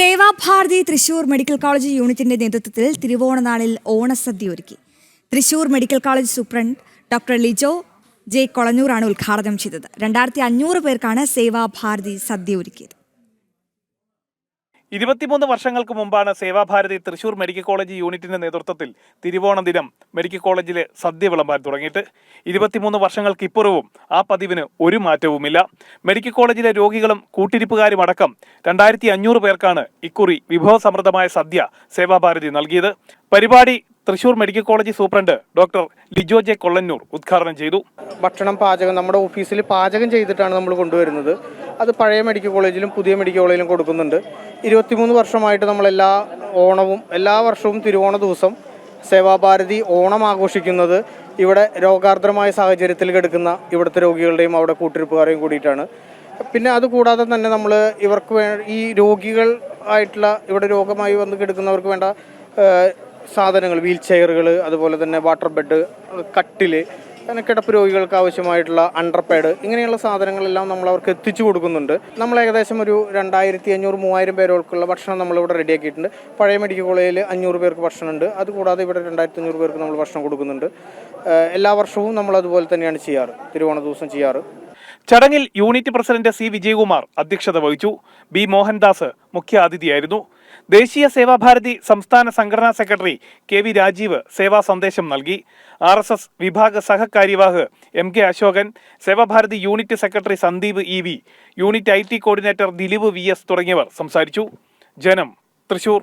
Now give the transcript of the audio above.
Seva Bharati Thrissur medical college യൂണിറ്റിന്റെ നേതൃത്വത്തിൽ തിരുവോണനാളിൽ ഓണസദ്യ ഒരുക്കി. Thrissur medical college superintendent doctor Lijo J കൊളഞ്ഞൂറാണ് ഉദ്ഘാടനം ചെയ്തത്. 2500 പേർക്കാണ് സേവാഭാരതി സദ്യ ഒരുക്കിയത്. 23 വർഷങ്ങൾക്ക് മുമ്പാണ് സേവാഭാരതി തൃശൂർ മെഡിക്കൽ കോളേജ് യൂണിറ്റിന്റെ നേതൃത്വത്തിൽ തിരുവോണ ദിനം മെഡിക്കൽ കോളേജിലെ സദ്യ വിളമ്പാൻ തുടങ്ങിയിട്ട് 23 വർഷങ്ങൾക്ക് ഇപ്പുറവും ആ പതിവിന് ഒരു മാറ്റവുമില്ല. മെഡിക്കൽ കോളേജിലെ രോഗികളും കൂട്ടിരിപ്പുകാരും അടക്കം 2500 പേർക്കാണ് ഇക്കുറി വിഭവസമൃദ്ധമായ സദ്യ സേവാഭാരതി നൽകിയത്. പരിപാടി Thrissur medical college superintendent doctor Lijo J Kolanjoor ഉദ്ഘാടനം ചെയ്തു. ഭക്ഷണം പാചകം നമ്മുടെ ഓഫീസിൽ പാചകം ചെയ്തിട്ടാണ് നമ്മൾ കൊണ്ടുവരുന്നത്. അത് പഴയ മെഡിക്കൽ കോളേജിലും പുതിയ മെഡിക്കൽ കോളേജിലും കൊടുക്കുന്നുണ്ട്. 23 വർഷമായിട്ട് നമ്മളെല്ലാ ഓണവും എല്ലാ വർഷവും തിരുവോണ ദിവസം സേവാഭാരതി ഓണം ആഘോഷിക്കുന്നത് ഇവിടെ രോഗാർദ്രമായ സാഹചര്യത്തിൽ കിടക്കുന്ന ഇവിടുത്തെ രോഗികളുടെയും അവിടെ കൂട്ടിരിപ്പുകാരെയും കൂടിയിട്ടാണ്. പിന്നെ അതുകൂടാതെ തന്നെ നമ്മൾ ഇവർക്ക് ഈ രോഗികൾ ആയിട്ടുള്ള ഇവിടെ രോഗമായി വന്ന് കിടക്കുന്നവർക്ക് വേണ്ട സാധനങ്ങൾ, വീൽ ചെയറുകൾ, അതുപോലെ തന്നെ വാട്ടർ ബെഡ്, കട്ടിൽ, അങ്ങനെ കിടപ്പ് രോഗികൾക്ക് ആവശ്യമായിട്ടുള്ള അണ്ടർപാഡ്, ഇങ്ങനെയുള്ള സാധനങ്ങളെല്ലാം നമ്മൾ അവർക്ക് എത്തിച്ചു കൊടുക്കുന്നുണ്ട്. നമ്മൾ ഏകദേശം ഒരു 2500-3000 പേർക്കുള്ള ഭക്ഷണം നമ്മളിവിടെ റെഡിയാക്കിയിട്ടുണ്ട്. പഴയ മെഡിക്കൽ കോളേജിൽ 500 പേർക്ക് ഭക്ഷണമുണ്ട്. അതുകൂടാതെ ഇവിടെ 2500 പേർക്ക് നമ്മൾ ഭക്ഷണം കൊടുക്കുന്നുണ്ട്. എല്ലാ വർഷവും നമ്മൾ അതുപോലെ തന്നെയാണ് ചെയ്യാറ്, തിരുവോണ ദിവസം ചെയ്യാറ്. ചടങ്ങിൽ യൂണിറ്റ് പ്രസിഡന്റ് സി വിജയകുമാർ അധ്യക്ഷത വഹിച്ചു. ബി മോഹൻദാസ് മുഖ്യാതിഥിയായിരുന്നു. ദേശീയ സേവാഭാരതി സംസ്ഥാന സംഘടനാ സെക്രട്ടറി കെ വി രാജീവ് സേവാ സന്ദേശം നൽകി. RSS വിഭാഗ സഹകാര്യവാഹ് MK Ashokan, Sevabharathi unit secretary Sandeep EV, unit IT coordinator Dileep VS തുടങ്ങിയവർ സംസാരിച്ചു. ജനം, തൃശൂർ.